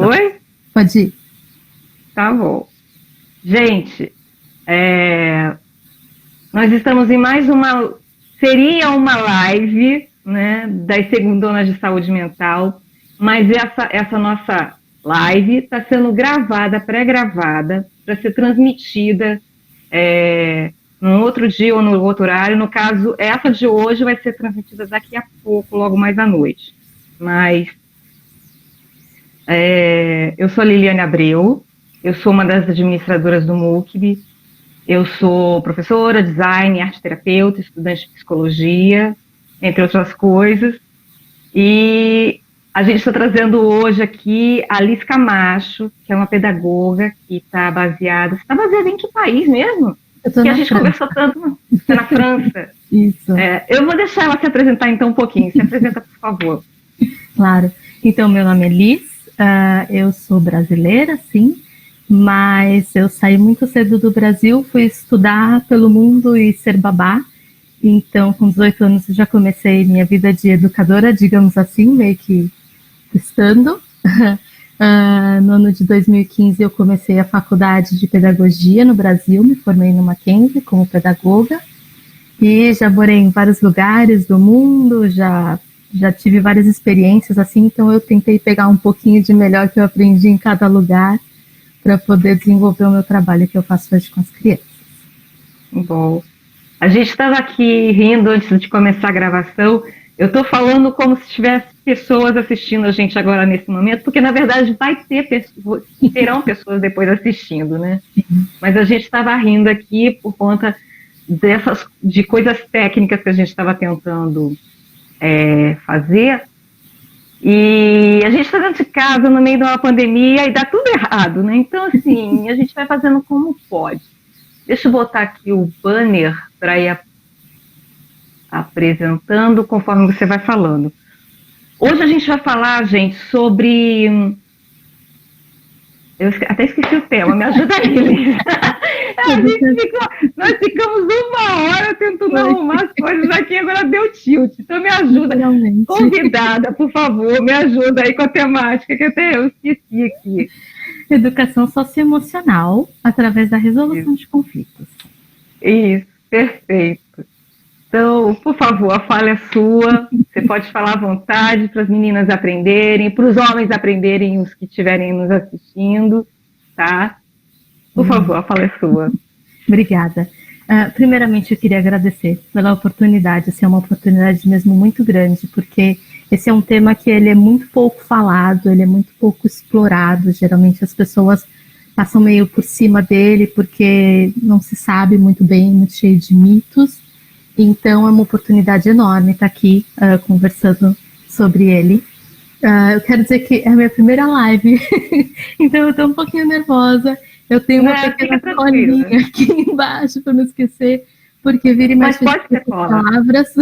Foi? Pode ir. Tá bom. Gente, nós estamos em mais uma... Seria uma live, né, das segundonas de saúde mental, mas essa nossa live está sendo gravada, pré-gravada, para ser transmitida num outro dia ou no outro horário. No caso, essa de hoje vai ser transmitida daqui a pouco, logo mais à noite. Mas eu sou a Liliane Abreu, eu sou uma das administradoras do MUCB, eu sou professora, design, arte terapeuta, estudante de psicologia, entre outras coisas. E a gente está trazendo hoje aqui a Liz Camacho, que é uma pedagoga que está baseada... Você está baseada em que país mesmo? Que a gente conversou tanto na França. Isso. Eu vou deixar ela se apresentar então um pouquinho. Se apresenta, por favor. Claro. Então, meu nome é Liz, eu sou brasileira, sim, mas eu saí muito cedo do Brasil, fui estudar pelo mundo e ser babá. Então, com 18 anos, eu já comecei minha vida de educadora, digamos assim, meio que estando. No ano de 2015, eu comecei a faculdade de pedagogia no Brasil, me formei no Mackenzie como pedagoga e já morei em vários lugares do mundo, já tive várias experiências assim, então eu tentei pegar um pouquinho de melhor que eu aprendi em cada lugar para poder desenvolver o meu trabalho que eu faço hoje com as crianças. Bom, a gente estava aqui rindo antes de começar a gravação. Eu estou falando como se tivesse pessoas assistindo a gente agora nesse momento, porque na verdade terão pessoas depois assistindo, né? Mas a gente estava rindo aqui por conta de coisas técnicas que a gente estava tentando fazer. E a gente está dentro de casa no meio de uma pandemia e dá tudo errado, né? Então, assim, a gente vai fazendo como pode. Deixa eu botar aqui o banner para ir apresentando conforme você vai falando. Hoje a gente vai falar, gente, sobre... Eu até esqueci o tema, me ajuda aí, Liz. Nós ficamos 1 hora tentando arrumar as coisas aqui, agora deu tilt. Então me ajuda. Realmente. Convidada, por favor, me ajuda aí com a temática, que até eu esqueci aqui. Educação socioemocional através da resolução de conflitos. Isso, perfeito. Então, por favor, a fala é sua. Você pode falar à vontade para as meninas aprenderem, para os homens aprenderem, os que estiverem nos assistindo, tá? Por favor, a fala é sua. Obrigada. Primeiramente, eu queria agradecer pela oportunidade. Essa é uma oportunidade mesmo muito grande, porque esse é um tema que ele é muito pouco falado, ele é muito pouco explorado. Geralmente as pessoas passam meio por cima dele, porque não se sabe muito bem, muito cheio de mitos. Então, é uma oportunidade enorme estar aqui conversando sobre ele. Eu quero dizer que é a minha primeira live, então eu estou um pouquinho nervosa. Eu tenho uma pequena colinha aqui embaixo para não esquecer, porque vira e mexe as palavras.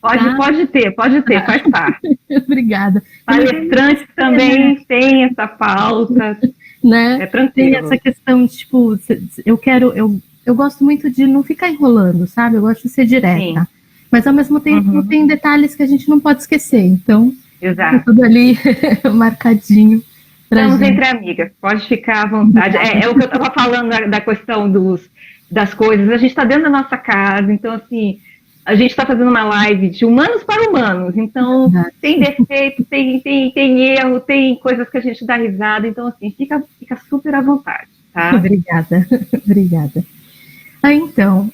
Pode ter, faz parte. Obrigada. Palestrantes também tem essa pauta, né? É tranquilo. Tem essa questão, tipo, eu gosto muito de não ficar enrolando, sabe? Eu gosto de ser direta. Sim. Mas ao mesmo tempo tem detalhes que a gente não pode esquecer. Então, exato. Tudo ali marcadinho. Estamos entre amigas, pode ficar à vontade. É o que eu estava falando da questão das coisas. A gente está dentro da nossa casa, então assim, a gente está fazendo uma live de humanos para humanos. Então, tem defeito, tem erro, tem coisas que a gente dá risada. Então, assim, fica super à vontade, tá? Obrigada. Então,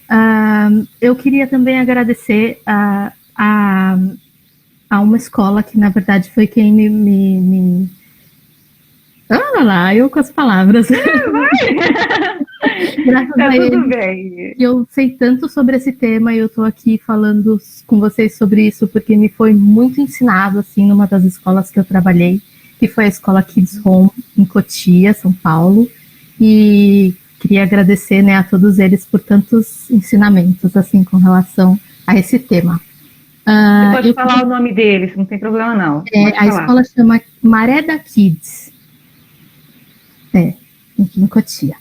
eu queria também agradecer a uma escola que, na verdade, foi quem me... eu com as palavras. Graças a ele, tudo bem. Eu sei tanto sobre esse tema e eu estou aqui falando com vocês sobre isso porque me foi muito ensinado, assim, numa das escolas que eu trabalhei, que foi a Escola Kids Home, em Cotia, São Paulo, e queria agradecer, né, a todos eles por tantos ensinamentos, assim, com relação a esse tema. Você pode falar o nome deles, não tem problema não. A escola chama Maré da Kids. Aqui em Cotia.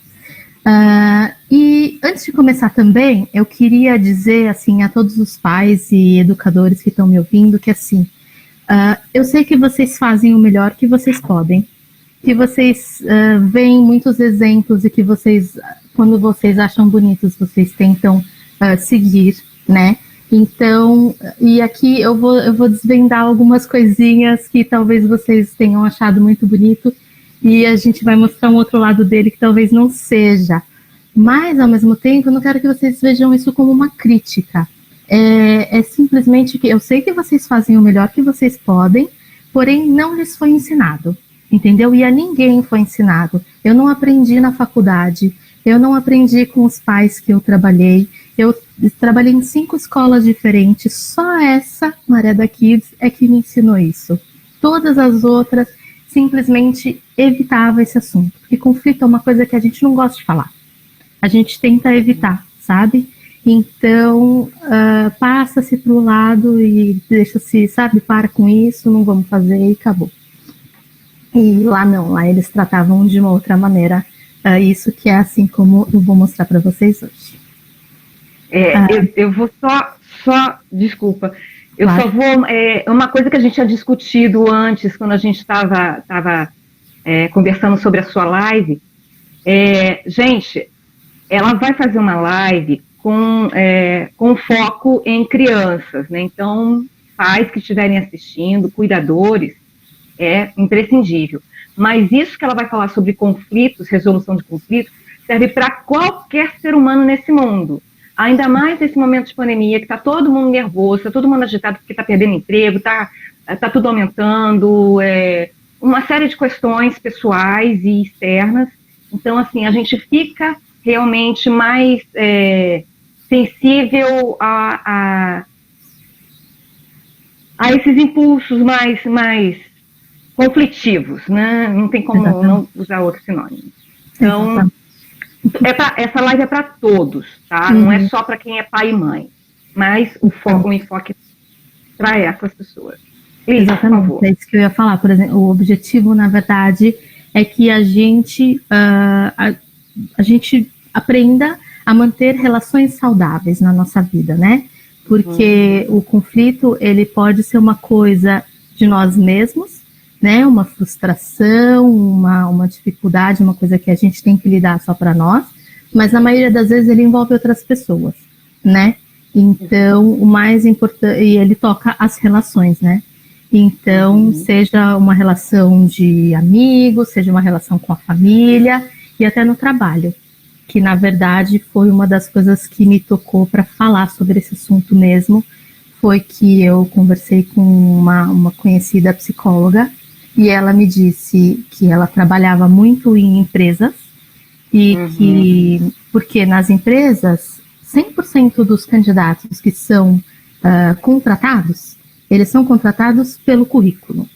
E antes de começar também, eu queria dizer, assim, a todos os pais e educadores que estão me ouvindo, que, assim, eu sei que vocês fazem o melhor que vocês podem, que vocês veem muitos exemplos e que vocês, quando vocês acham bonitos, vocês tentam seguir, né? Então, e aqui eu vou desvendar algumas coisinhas que talvez vocês tenham achado muito bonito e a gente vai mostrar um outro lado dele que talvez não seja. Mas, ao mesmo tempo, eu não quero que vocês vejam isso como uma crítica. É simplesmente que eu sei que vocês fazem o melhor que vocês podem, porém não lhes foi ensinado, entendeu? E a ninguém foi ensinado. Eu não aprendi na faculdade, eu não aprendi com os pais que eu trabalhei, eu trabalhei em 5 escolas diferentes, só essa, Maré da Kids, é que me ensinou isso. Todas as outras simplesmente evitava esse assunto, porque conflito é uma coisa que a gente não gosta de falar. A gente tenta evitar, sabe? Então, passa-se para o lado e deixa-se, sabe, para com isso, não vamos fazer e acabou. E lá não, lá eles tratavam de uma outra maneira, isso que é assim como eu vou mostrar para vocês hoje. Eu vou desculpa, eu claro. só vou, uma coisa que a gente tinha discutido antes, quando a gente estava conversando sobre a sua live, gente, ela vai fazer uma live com foco em crianças, né? Então, pais que estiverem assistindo, cuidadores, é imprescindível. Mas isso que ela vai falar sobre conflitos, resolução de conflitos, serve para qualquer ser humano nesse mundo. Ainda mais nesse momento de pandemia, que está todo mundo nervoso, está todo mundo agitado porque está perdendo emprego, está tudo aumentando, uma série de questões pessoais e externas. Então, assim, a gente fica realmente mais sensível a esses impulsos mais conflitivos, né? Não tem como não usar outro sinônimo. Então, essa live é para todos, tá? Não é só para quem é pai e mãe, mas o enfoque é para essas pessoas. Exatamente, é isso que eu ia falar. Por exemplo, o objetivo, na verdade, é que a gente aprenda a manter relações saudáveis na nossa vida, né? Porque o conflito, ele pode ser uma coisa de nós mesmos, né? Uma frustração, uma dificuldade, uma coisa que a gente tem que lidar só para nós, mas na maioria das vezes ele envolve outras pessoas, né? Então, o mais importante, e ele toca as relações, né? Então, seja uma relação de amigos, seja uma relação com a família e até no trabalho, que na verdade foi uma das coisas que me tocou para falar sobre esse assunto mesmo, foi que eu conversei com uma conhecida psicóloga e ela me disse que ela trabalhava muito em empresas e que, porque nas empresas, 100% dos candidatos que são contratados, eles são contratados pelo currículo,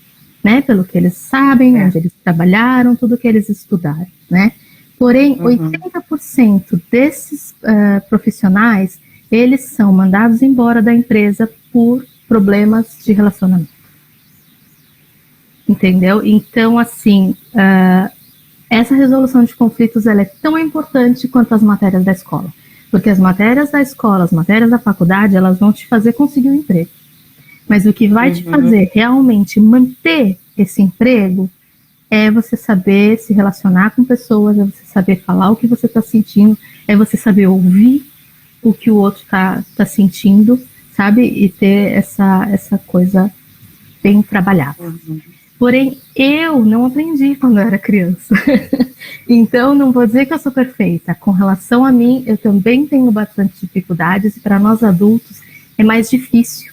né? Pelo que eles sabem, onde eles trabalharam, tudo que eles estudaram, né? Porém, 80% desses profissionais, eles são mandados embora da empresa por problemas de relacionamento. Entendeu? Então, assim, essa resolução de conflitos, ela é tão importante quanto as matérias da escola. Porque as matérias da escola, as matérias da faculdade, elas vão te fazer conseguir um emprego. Mas o que vai te fazer realmente manter esse emprego é você saber se relacionar com pessoas, é você saber falar o que você está sentindo, é você saber ouvir o que o outro está sentindo, sabe? E ter essa coisa bem trabalhada. Porém, eu não aprendi quando eu era criança. Então, não vou dizer que eu sou perfeita. Com relação a mim, eu também tenho bastante dificuldades e para nós adultos é mais difícil.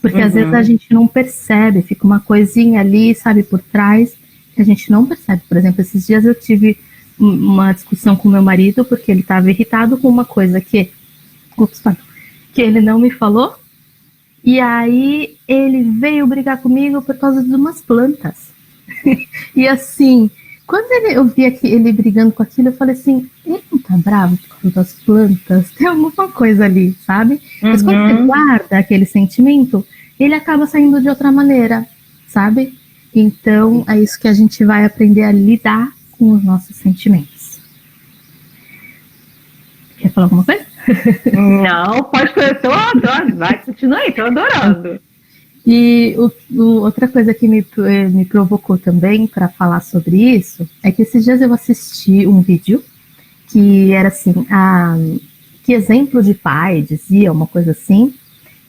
Porque às vezes a gente não percebe, fica uma coisinha ali, sabe, por trás, que a gente não percebe. Por exemplo, esses dias eu tive uma discussão com meu marido, porque ele estava irritado com uma coisa que ele não me falou, e aí ele veio brigar comigo por causa de umas plantas. E assim, quando eu vi ele brigando com aquilo, eu falei assim, ele não tá bravo por causa das plantas? Tem alguma coisa ali, sabe? Mas quando você guarda aquele sentimento, ele acaba saindo de outra maneira, sabe? Então, é isso que a gente vai aprender a lidar com os nossos sentimentos. Quer falar alguma coisa? Não, pode ser. Vai, continua aí, tô adorando. E outra coisa que me provocou também para falar sobre isso é que esses dias eu assisti um vídeo que era assim, que exemplo de pai dizia, uma coisa assim,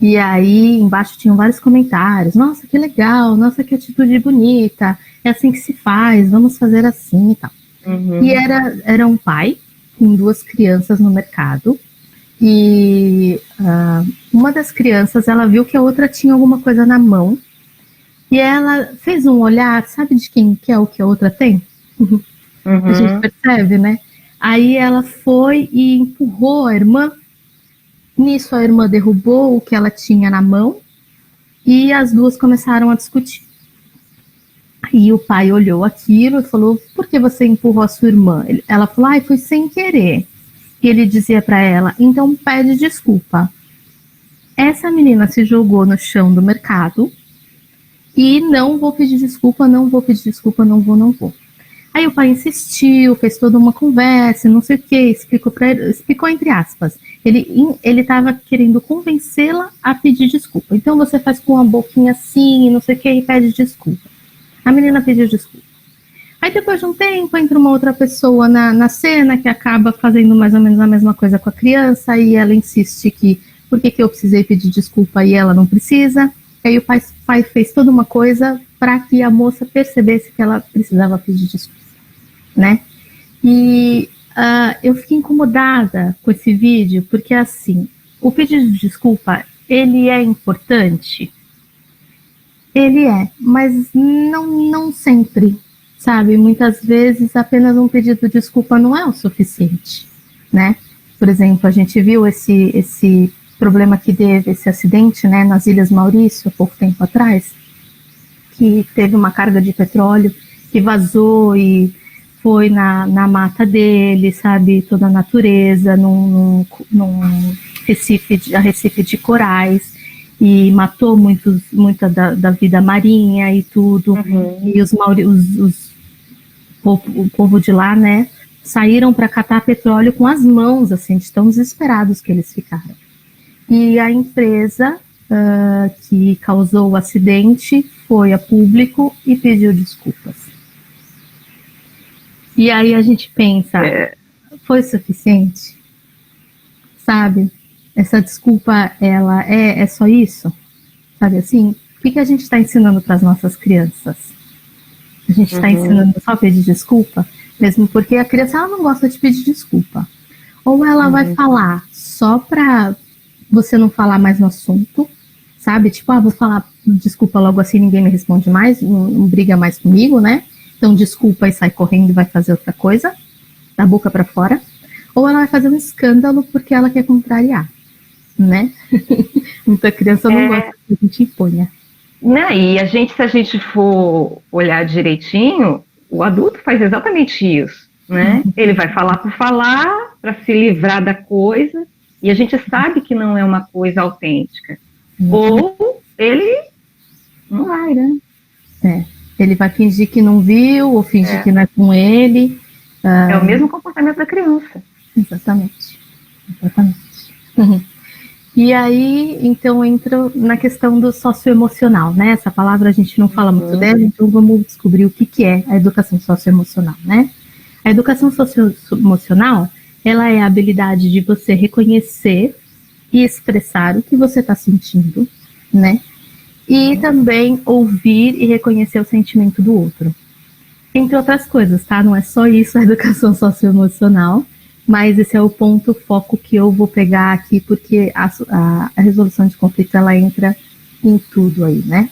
e aí embaixo tinham vários comentários, nossa, que legal, nossa, que atitude bonita, é assim que se faz, vamos fazer assim e tal. E era um pai com duas crianças no mercado, e uma das crianças, ela viu que a outra tinha alguma coisa na mão, e ela fez um olhar, sabe de quem que é o que a outra tem? A gente percebe, né? Aí ela foi e empurrou a irmã, nisso a irmã derrubou o que ela tinha na mão, e as duas começaram a discutir. E o pai olhou aquilo e falou, por que você empurrou a sua irmã? Ela falou, foi sem querer. E ele dizia para ela, então pede desculpa. Essa menina se jogou no chão do mercado e não vou pedir desculpa, não vou pedir desculpa, não vou. Aí o pai insistiu, fez toda uma conversa, não sei o que, explicou entre aspas. Ele estava querendo convencê-la a pedir desculpa. Então você faz com a boquinha assim, não sei o que, e pede desculpa. A menina pediu desculpa. Aí depois de um tempo entra uma outra pessoa na cena que acaba fazendo mais ou menos a mesma coisa com a criança e ela insiste que por que eu precisei pedir desculpa e ela não precisa. Aí o pai fez toda uma coisa para que a moça percebesse que ela precisava pedir desculpa, né? E eu fiquei incomodada com esse vídeo porque assim, o pedido de desculpa, ele é importante? Ele é, mas não sempre. Sabe, muitas vezes apenas um pedido de desculpa não é o suficiente, né? Por exemplo, a gente viu esse problema que teve, esse acidente, né, nas Ilhas Maurício, há pouco tempo atrás, que teve uma carga de petróleo que vazou e foi na mata dele, sabe, toda a natureza, num recife de corais, e matou muita da vida marinha e tudo, e o povo de lá, né, saíram para catar petróleo com as mãos, assim, de tão desesperados que eles ficaram. E a empresa que causou o acidente foi a público e pediu desculpas. E aí a gente pensa, foi suficiente? Sabe? Essa desculpa, ela é só isso? Sabe assim? O que a gente está ensinando para as nossas crianças? A gente está ensinando só a pedir desculpa? Mesmo porque a criança ela não gosta de pedir desculpa. Ou ela vai falar só para você não falar mais no assunto, sabe? Tipo, vou falar desculpa logo assim, ninguém me responde mais, não briga mais comigo, né? Então desculpa e sai correndo e vai fazer outra coisa, da boca para fora. Ou ela vai fazer um escândalo porque ela quer contrariar, né? Muita criança não gosta que a gente imponha. Não, e se a gente for olhar direitinho, o adulto faz exatamente isso, né? Ele vai falar por falar, para se livrar da coisa, e a gente sabe que não é uma coisa autêntica. Ou ele não vai, né? Ele vai fingir que não viu, ou fingir que não é com ele. É o mesmo comportamento da criança. Exatamente. E aí, então, entra na questão do socioemocional, né? Essa palavra a gente não fala muito dela, então vamos descobrir o que é a educação socioemocional, né? A educação socioemocional, ela é a habilidade de você reconhecer e expressar o que você está sentindo, né? E também ouvir e reconhecer o sentimento do outro. Entre outras coisas, tá? Não é só isso a educação socioemocional, mas esse é o ponto foco que eu vou pegar aqui, porque a resolução de conflito, ela entra em tudo aí, né?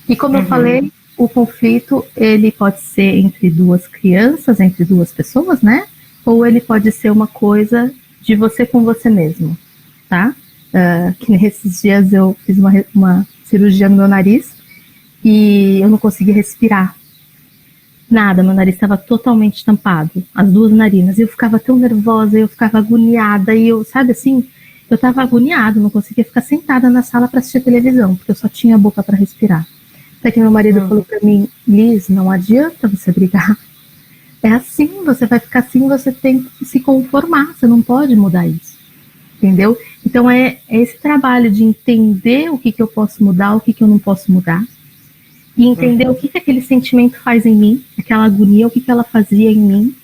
E como eu falei, o conflito, ele pode ser entre duas crianças, entre duas pessoas, né? Ou ele pode ser uma coisa de você com você mesmo, tá? Que nesses dias eu fiz uma cirurgia no meu nariz e eu não consegui respirar. Nada, meu nariz estava totalmente tampado, as duas narinas, e eu ficava tão nervosa, eu ficava agoniada, e eu, sabe assim, eu estava agoniada, não conseguia ficar sentada na sala para assistir televisão, porque eu só tinha a boca para respirar. Até que meu marido falou para mim, Liz, não adianta você brigar, é assim, você vai ficar assim, você tem que se conformar, você não pode mudar isso, entendeu? Então é esse trabalho de entender o que eu posso mudar, o que eu não posso mudar, e entender o que aquele sentimento faz em mim, aquela agonia, o que ela fazia em mim,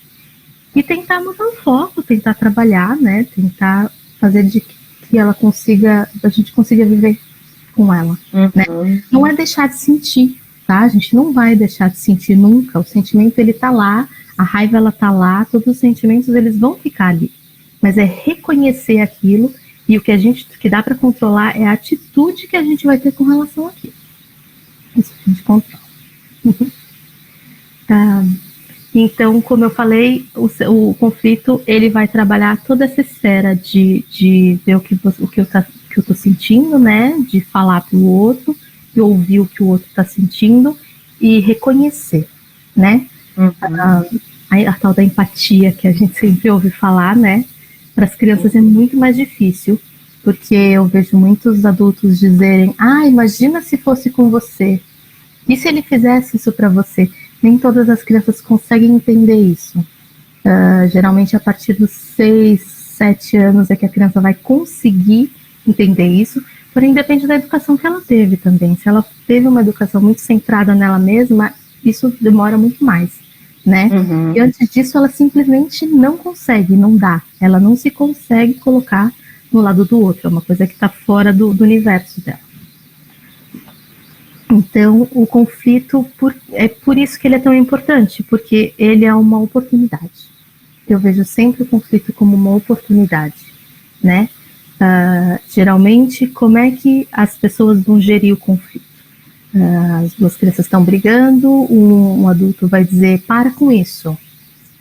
e tentar mudar o foco, tentar trabalhar, né? Tentar fazer de que ela consiga, a gente consiga viver com ela, né? Não é deixar de sentir, tá? A gente não vai deixar de sentir nunca. O sentimento, ele tá lá, a raiva, ela tá lá, todos os sentimentos, eles vão ficar ali. Mas é reconhecer aquilo, e o que dá para controlar é a atitude que a gente vai ter com relação àquilo. Isso a gente controla. Então, como eu falei, o conflito, ele vai trabalhar toda essa esfera de ver o que eu tô sentindo, né? De falar pro outro, de ouvir o que o outro tá sentindo e reconhecer, né? A tal da empatia que a gente sempre ouve falar, né? Para as crianças é muito mais difícil, porque eu vejo muitos adultos dizerem: imagina se fosse com você. E se ele fizesse isso para você? Nem todas as crianças conseguem entender isso. Geralmente, a partir dos 6, 7 anos é que a criança vai conseguir entender isso, porém depende da educação que ela teve também. Se ela teve uma educação muito centrada nela mesma, isso demora muito mais, né? E antes disso, ela simplesmente não consegue, não dá. Ela não se consegue colocar no lado do outro, é uma coisa que está fora do universo dela. Então, o conflito, é por isso que ele é tão importante, porque ele é uma oportunidade. Eu vejo sempre o conflito como uma oportunidade, né? Geralmente, como é que as pessoas vão gerir o conflito? As duas crianças estão brigando, um adulto vai dizer: para com isso,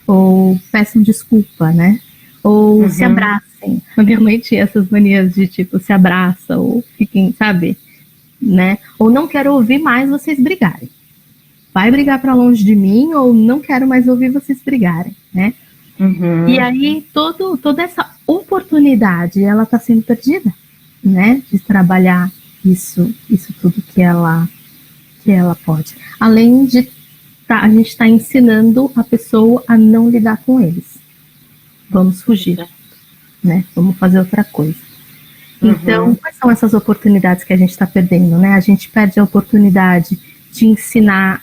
ou peçam desculpa, né? Ou se abracem. A minha mãe tinha essas manias de tipo, se abraça, ou fiquem, sabe? Né? Ou não quero ouvir mais vocês brigarem. Vai brigar para longe de mim, ou não quero mais ouvir vocês brigarem, né? E aí toda essa oportunidade, ela está sendo perdida, né? De trabalhar isso tudo que ela pode. Além de a gente está ensinando a pessoa a não lidar com eles. Vamos fugir, né? Vamos fazer outra coisa. Então, quais são essas oportunidades que a gente está perdendo, né? A gente perde a oportunidade de ensinar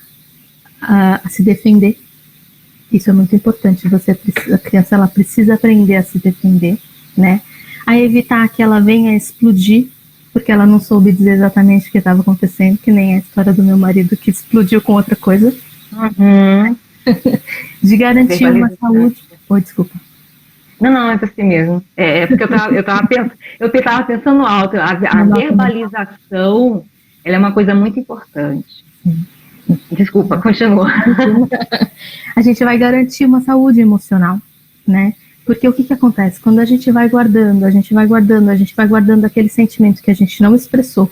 a se defender. Isso é muito importante. A criança, ela precisa aprender a se defender, né? A evitar que ela venha a explodir, porque ela não soube dizer exatamente o que estava acontecendo, que nem a história do meu marido que explodiu com outra coisa. De garantir uma saúde. Desculpa. Não, é assim mesmo. É porque eu tava pensando alto. A verbalização, ela é uma coisa muito importante. Desculpa, continua. A gente vai garantir uma saúde emocional, né? Porque o que acontece? Quando a gente vai guardando aquele sentimento que a gente não expressou,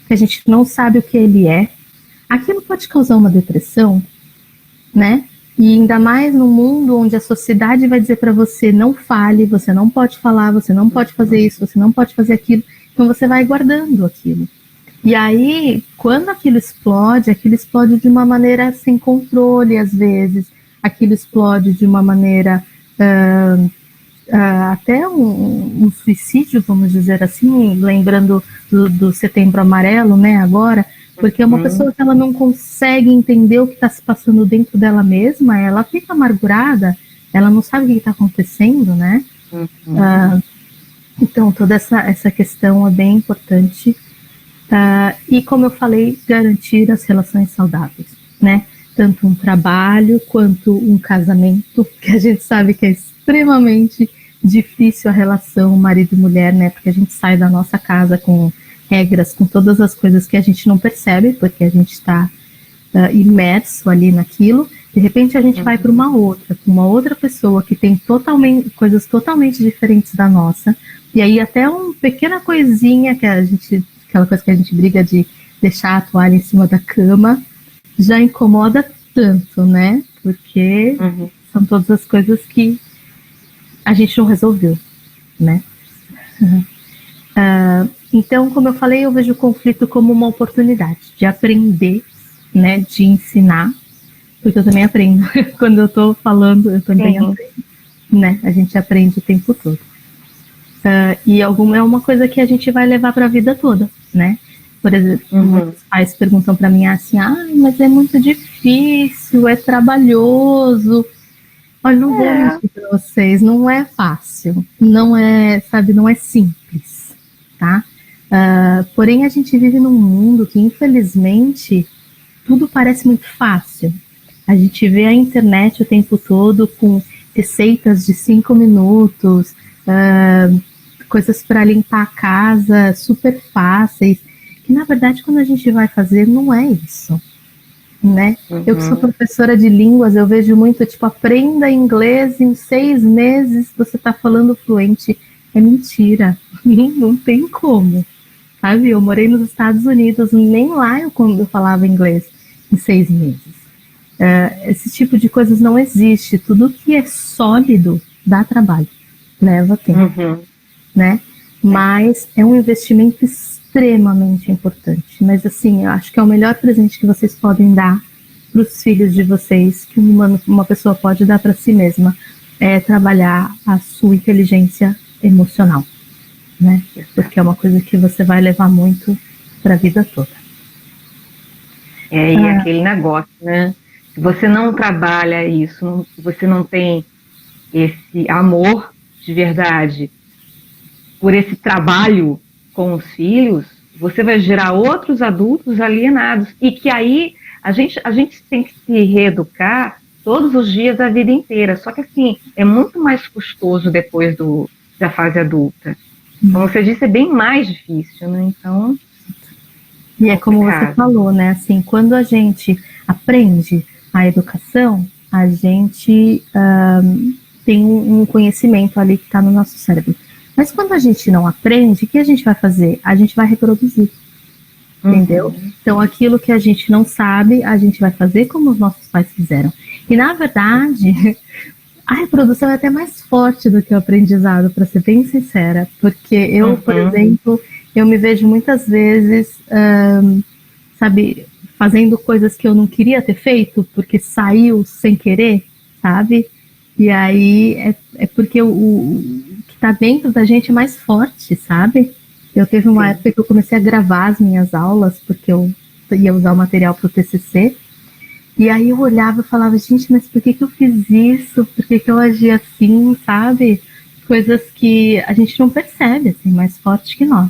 que a gente não sabe o que ele é, aquilo pode causar uma depressão, né? E ainda mais no mundo onde a sociedade vai dizer para você: não fale, você não pode falar, você não pode fazer isso, você não pode fazer aquilo. Então você vai guardando aquilo. E aí, quando aquilo explode de uma maneira sem controle, às vezes. Aquilo explode de uma maneira até um suicídio, vamos dizer assim, lembrando do Setembro Amarelo, né, agora. Porque é uma pessoa que ela não consegue entender o que está se passando dentro dela mesma, ela fica amargurada, ela não sabe o que está acontecendo, né? Então, toda essa questão é bem importante. E, como eu falei, garantir as relações saudáveis, né? Tanto um trabalho quanto um casamento, que a gente sabe que é extremamente difícil a relação marido e mulher, né? Porque a gente sai da nossa casa com regras, com todas as coisas que a gente não percebe, porque a gente está imerso ali naquilo. De repente a gente vai para uma outra pessoa que tem coisas totalmente diferentes da nossa, e aí até uma pequena coisinha aquela coisa que a gente briga de deixar a toalha em cima da cama, já incomoda tanto, né? Porque são todas as coisas que a gente não resolveu, né? Então, como eu falei, eu vejo o conflito como uma oportunidade de aprender, né, de ensinar, porque eu também aprendo. Quando eu estou falando, eu também aprendo, né? A gente aprende o tempo todo. E é uma coisa que a gente vai levar para a vida toda, né? Por exemplo, muitos pais perguntam para mim assim, mas é muito difícil, é trabalhoso. Olha, não vou mentir para vocês, não é fácil, não é, sabe, não é simples, tá? Porém, a gente vive num mundo que, infelizmente, tudo parece muito fácil. A gente vê a internet o tempo todo com receitas de 5 minutos, coisas para limpar a casa super fáceis, que na verdade quando a gente vai fazer não é isso, né? Eu que sou professora de línguas, eu vejo muito, tipo, aprenda inglês em 6 meses, você está falando fluente. É mentira, não tem como, sabe? Eu morei nos Estados Unidos, nem lá eu falava inglês em 6 meses. Esse tipo de coisas não existe. Tudo que é sólido dá trabalho, leva tempo, né? Mas é um investimento extremamente importante. Mas assim, eu acho que é o melhor presente que vocês podem dar para os filhos de vocês, que uma pessoa pode dar para si mesma, é trabalhar a sua inteligência emocional, né? Porque é uma coisa que você vai levar muito para a vida toda. E aquele negócio, né? Se você não trabalha isso, se você não tem esse amor de verdade por esse trabalho com os filhos, você vai gerar outros adultos alienados. E que aí a gente tem que se reeducar todos os dias da vida inteira. Só que assim, é muito mais custoso depois da fase adulta. Como você disse, é bem mais difícil, né? Então... E é como você falou, né? Assim, quando a gente aprende a educação, a gente tem um conhecimento ali que está no nosso cérebro. Mas quando a gente não aprende, o que a gente vai fazer? A gente vai reproduzir, entendeu? Então, aquilo que a gente não sabe, a gente vai fazer como os nossos pais fizeram. E, na verdade, a reprodução é até mais forte do que o aprendizado, para ser bem sincera. Porque eu, por exemplo, eu me vejo muitas vezes, sabe, fazendo coisas que eu não queria ter feito, porque saiu sem querer, sabe? E aí é porque o que está dentro da gente é mais forte, sabe? Eu teve uma época que eu comecei a gravar as minhas aulas, porque eu ia usar o material para o TCC, e aí eu olhava e falava, gente, mas por que eu fiz isso? Por que eu agi assim, sabe? Coisas que a gente não percebe, assim, mais forte que nós.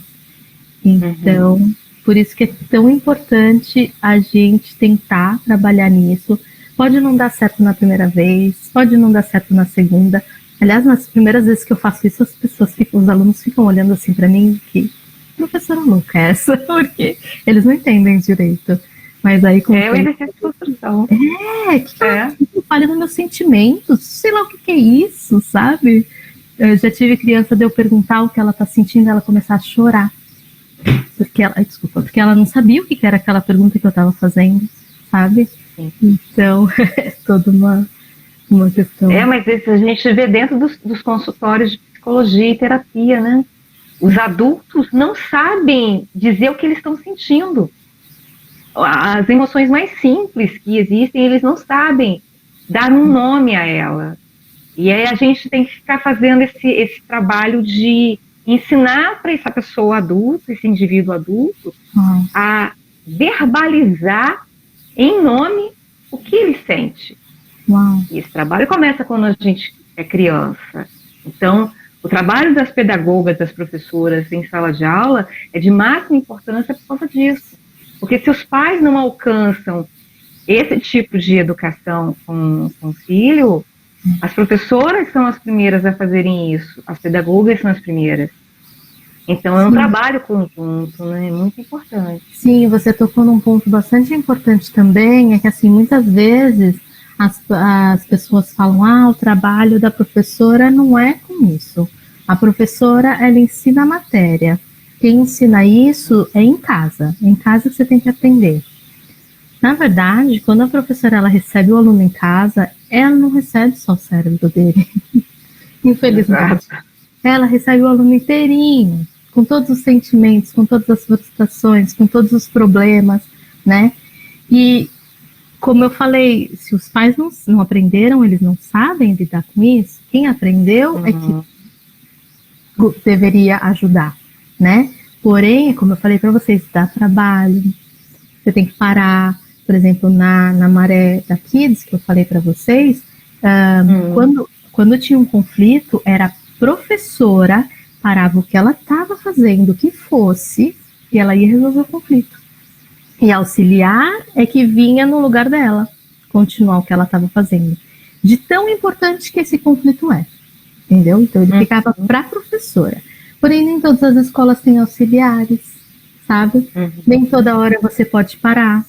Então, por isso que é tão importante a gente tentar trabalhar nisso. Pode não dar certo na primeira vez, pode não dar certo na segunda. Aliás, nas primeiras vezes que eu faço isso, os alunos ficam olhando assim para mim, que professora louca é essa? Porque eles não entendem direito. Mas aí com o exercício de construção. Que falha nos meus sentimentos, sei lá o que é isso, sabe? Eu já tive criança de eu perguntar o que ela tá sentindo, ela começar a chorar. Porque ela não sabia o que era aquela pergunta que eu estava fazendo, sabe? Sim. Então, é toda uma questão. Mas isso a gente vê dentro dos consultórios de psicologia e terapia, né? Os adultos não sabem dizer o que eles estão sentindo. As emoções mais simples que existem, eles não sabem dar um nome a ela. E aí a gente tem que ficar fazendo esse trabalho de ensinar para essa pessoa adulta, esse indivíduo adulto, a verbalizar em nome o que ele sente. E esse trabalho começa quando a gente é criança. Então, o trabalho das pedagogas, das professoras em sala de aula é de máxima importância por causa disso. Porque se os pais não alcançam esse tipo de educação com o filho, as professoras são as primeiras a fazerem isso, as pedagogas são as primeiras. Então é um trabalho conjunto, né? É muito importante. Sim, você tocou num ponto bastante importante também, é que assim, muitas vezes as pessoas falam, o trabalho da professora não é com isso. A professora, ela ensina a matéria. Quem ensina isso é em casa. É em casa que você tem que aprender. Na verdade, quando a professora ela recebe o aluno em casa, ela não recebe só o cérebro dele. Infelizmente. Exato. Ela recebe o aluno inteirinho, com todos os sentimentos, com todas as frustrações, com todos os problemas, né? E, como eu falei, se os pais não aprenderam, eles não sabem lidar com isso, quem aprendeu é que... deveria ajudar, né? Porém, como eu falei para vocês, dá trabalho, você tem que parar. Por exemplo, na maré da Kids, que eu falei para vocês, quando tinha um conflito, era a professora, parava o que ela estava fazendo, o que fosse, e ela ia resolver o conflito. E auxiliar é que vinha no lugar dela, continuar o que ela estava fazendo. De tão importante que esse conflito é, entendeu? Então ele ficava para a professora. Porém, nem todas as escolas têm auxiliares, sabe? Nem toda hora você pode parar.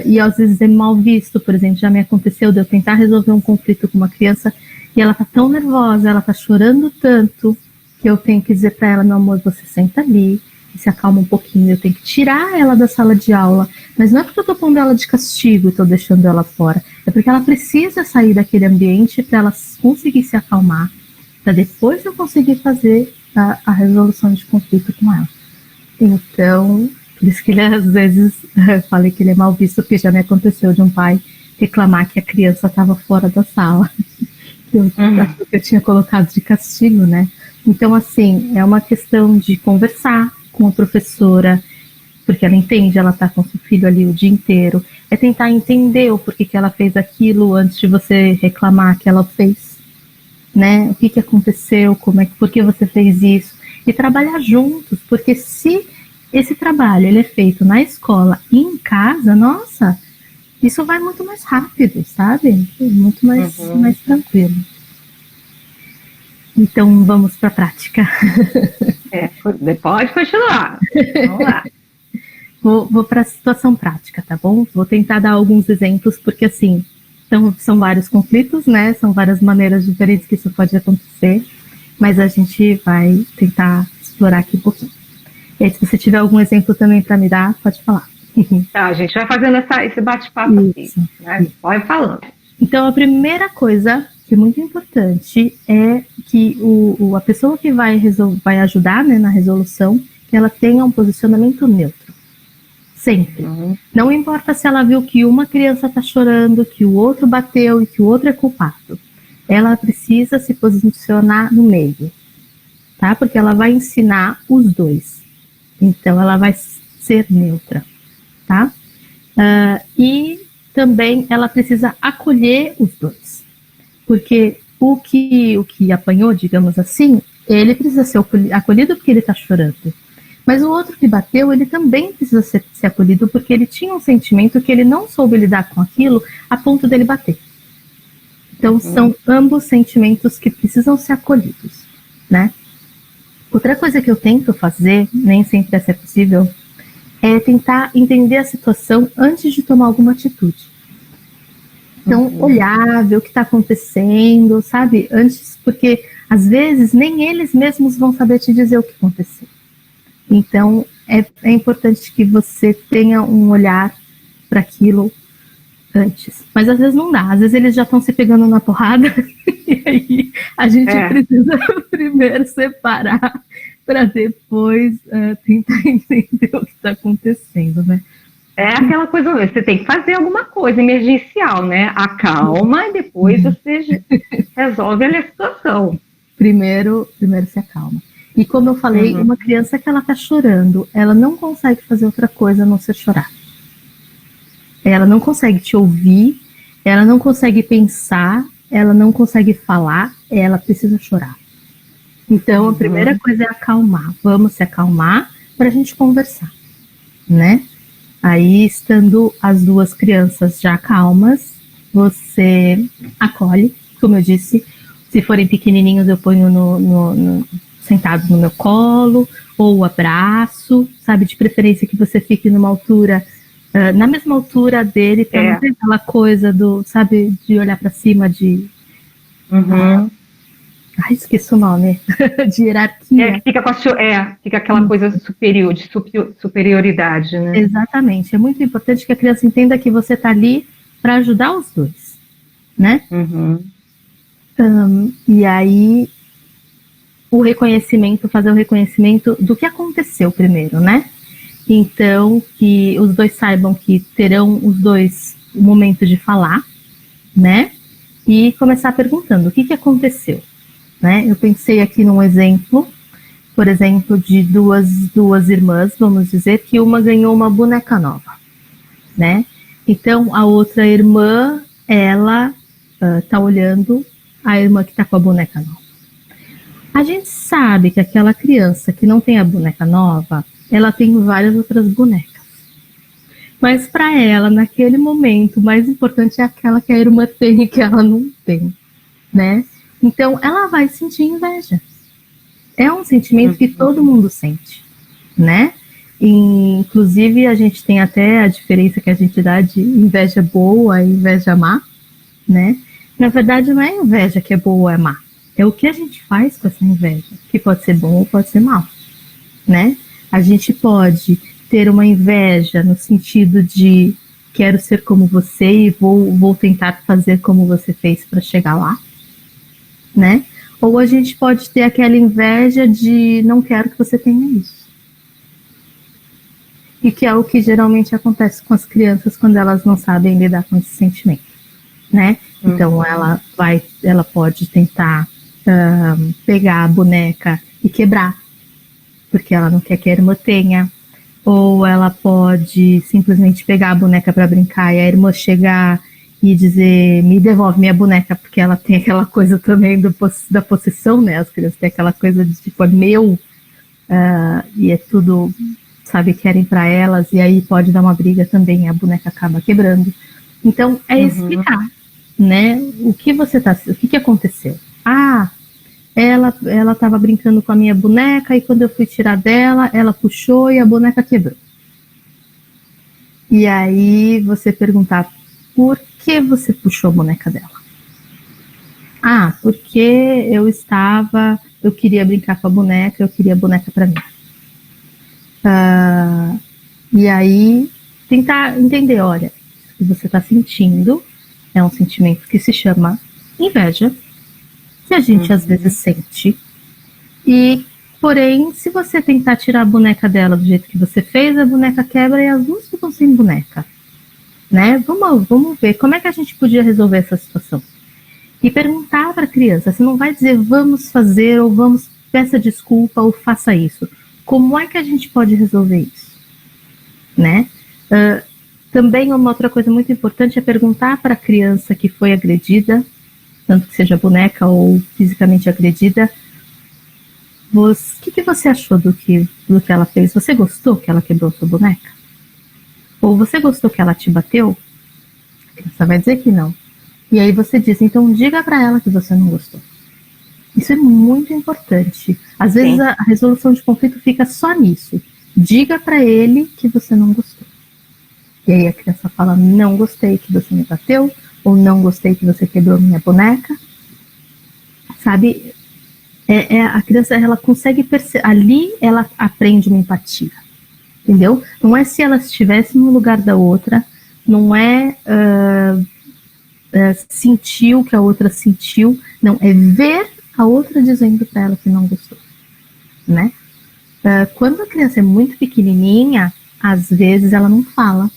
E às vezes é mal visto. Por exemplo, já me aconteceu de eu tentar resolver um conflito com uma criança e ela tá tão nervosa, ela tá chorando tanto, que eu tenho que dizer para ela: meu amor, você senta ali e se acalma um pouquinho. Eu tenho que tirar ela da sala de aula, mas não é porque eu tô pondo ela de castigo e tô deixando ela fora, é porque ela precisa sair daquele ambiente para ela conseguir se acalmar, para depois eu conseguir fazer a resolução de conflito com ela. Então, por isso que ele, às vezes, eu falei que ele é mal visto, porque já me aconteceu de um pai reclamar que a criança estava fora da sala, que eu tinha colocado de castigo, né? Então, assim, é uma questão de conversar com a professora, porque ela entende, ela está com seu filho ali o dia inteiro, é tentar entender o porquê que ela fez aquilo antes de você reclamar que ela fez, né? O que aconteceu, por que você fez isso, e trabalhar juntos, porque se esse trabalho ele é feito na escola e em casa, nossa, isso vai muito mais rápido, sabe? Muito mais tranquilo. Então, vamos para a prática. Pode continuar. Vamos lá. Vou para a situação prática, tá bom? Vou tentar dar alguns exemplos, porque assim, são vários conflitos, né? São várias maneiras diferentes que isso pode acontecer, mas a gente vai tentar explorar aqui um pouquinho. E aí, se você tiver algum exemplo também para me dar, pode falar. Tá, a gente vai fazendo esse bate-papo aqui, né? Pode falando. Então, a primeira coisa que é muito importante é que a pessoa que vai ajudar, né, na resolução, que ela tenha um posicionamento neutro. Sempre. Não importa se ela viu que uma criança está chorando, que o outro bateu e que o outro é culpado. Ela precisa se posicionar no meio, tá? Porque ela vai ensinar os dois. Então, ela vai ser neutra, tá? E também ela precisa acolher os dois. Porque o que apanhou, digamos assim, ele precisa ser acolhido porque ele está chorando. Mas o outro que bateu, ele também precisa ser acolhido porque ele tinha um sentimento que ele não soube lidar com aquilo a ponto dele bater. Então, são ambos sentimentos que precisam ser acolhidos, né? Outra coisa que eu tento fazer, nem sempre essa é possível, é tentar entender a situação antes de tomar alguma atitude. Então, olhar, ver o que está acontecendo, sabe? Antes, porque às vezes nem eles mesmos vão saber te dizer o que aconteceu. Então, é importante que você tenha um olhar para aquilo antes. Mas às vezes não dá, às vezes eles já estão se pegando na porrada e aí a gente precisa primeiro separar para depois tentar entender o que está acontecendo, né? É aquela coisa, você tem que fazer alguma coisa emergencial, né? Acalma e depois você resolve a situação. Primeiro se acalma. E como eu falei, uma criança que ela está chorando, ela não consegue fazer outra coisa a não ser chorar. Ela não consegue te ouvir, ela não consegue pensar, ela não consegue falar, ela precisa chorar. Então, a primeira coisa é acalmar. Vamos se acalmar para a gente conversar, né? Aí, estando as duas crianças já calmas, você acolhe, como eu disse. Se forem pequenininhos, eu ponho sentados no meu colo, ou abraço, sabe? De preferência que você fique numa altura, na mesma altura dele, para não ter aquela coisa sabe, de olhar para cima, esqueci o nome, de hierarquia. Fica aquela coisa superior, de superioridade, né? Exatamente, é muito importante que a criança entenda que você está ali para ajudar os dois, né? E aí, fazer o reconhecimento do que aconteceu primeiro, né? Então, que os dois saibam que terão os dois o momento de falar, né? E começar perguntando o que aconteceu. né? Eu pensei aqui num exemplo, por exemplo, de duas irmãs, vamos dizer, que uma ganhou uma boneca nova, né? Então, a outra irmã, ela tá olhando a irmã que tá com a boneca nova. A gente sabe que aquela criança que não tem a boneca nova, ela tem várias outras bonecas. Mas para ela, naquele momento, o mais importante é aquela que a irmã tem e que ela não tem, né? Então, ela vai sentir inveja. É um sentimento que todo mundo sente, né? E, inclusive, a gente tem até a diferença que a gente dá de inveja boa e inveja má, né? Na verdade, não é inveja que é boa ou é má. É o que a gente faz com essa inveja, que pode ser bom ou pode ser mal, né? A gente pode ter uma inveja no sentido de quero ser como você e vou tentar fazer como você fez para chegar lá, né? Ou a gente pode ter aquela inveja de não quero que você tenha isso. E que é o que geralmente acontece com as crianças quando elas não sabem lidar com esse sentimento, né? Então ela pode tentar pegar a boneca e quebrar, porque ela não quer que a irmã tenha. Ou ela pode simplesmente pegar a boneca para brincar e a irmã chegar e dizer, me devolve minha boneca, porque ela tem aquela coisa também da possessão, né? As crianças têm aquela coisa de tipo, é meu, e é tudo, sabe, querem para elas, e aí pode dar uma briga também, a boneca acaba quebrando. Então, é explicar, né? O que aconteceu? Ela estava brincando com a minha boneca e quando eu fui tirar dela, ela puxou e a boneca quebrou. E aí você perguntar, por que você puxou a boneca dela? Porque eu queria brincar com a boneca, eu queria a boneca para mim. E aí tentar entender, olha, o que você está sentindo é um sentimento que se chama inveja, que a gente às vezes sente. E, porém, se você tentar tirar a boneca dela do jeito que você fez, a boneca quebra e as duas ficam sem boneca, né? Vamos ver como é que a gente podia resolver essa situação. E perguntar para a criança, você não vai dizer vamos fazer ou vamos peça desculpa ou faça isso. Como é que a gente pode resolver isso, né? Também uma outra coisa muito importante é perguntar para a criança que foi agredida, tanto que seja boneca ou fisicamente agredida, o que você achou do que ela fez? Você gostou que ela quebrou sua boneca? Ou você gostou que ela te bateu? A criança vai dizer que não. E aí você diz, então diga para ela que você não gostou. Isso é muito importante. Às vezes a resolução de conflito fica só nisso. Diga para ele que você não gostou. E aí a criança fala, não gostei que você me bateu, ou não gostei que você quebrou minha boneca. Sabe? A criança, ela consegue perceber, ali ela aprende uma empatia. Entendeu? Não é se ela estivesse no lugar da outra, não é sentir o que a outra sentiu, não, é ver a outra dizendo para ela que não gostou, né? Quando a criança é muito pequenininha, às vezes ela não fala,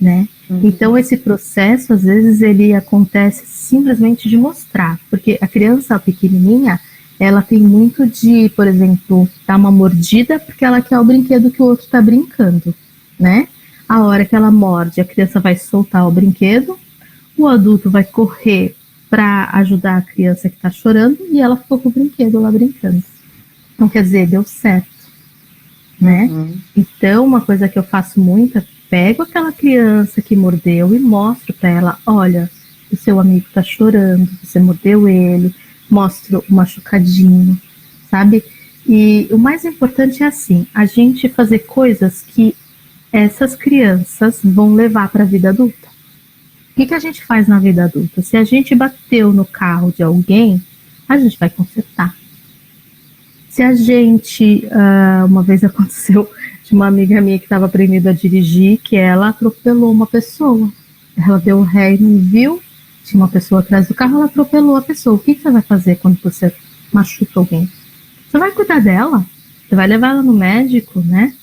né? Então esse processo, às vezes, ele acontece simplesmente de mostrar, porque a criança pequenininha, ela tem muito de, por exemplo, dar uma mordida porque ela quer o brinquedo que o outro está brincando, né? A hora que ela morde, a criança vai soltar o brinquedo, o adulto vai correr para ajudar a criança que está chorando e ela ficou com o brinquedo lá brincando. Então, quer dizer, deu certo, né? Então, uma coisa que eu faço muito é pego aquela criança que mordeu e mostro para ela, olha, o seu amigo está chorando, você mordeu ele, mostro o machucadinho, sabe? E o mais importante é assim, a gente fazer coisas que essas crianças vão levar para a vida adulta. O que a gente faz na vida adulta? Se a gente bateu no carro de alguém, a gente vai consertar. Se a gente, uma vez aconteceu de uma amiga minha que estava aprendendo a dirigir, que ela atropelou uma pessoa. Ela deu ré e não viu, tinha uma pessoa atrás do carro, ela atropelou a pessoa. O que você vai fazer quando você machuca alguém? Você vai cuidar dela, você vai levar ela no médico, né?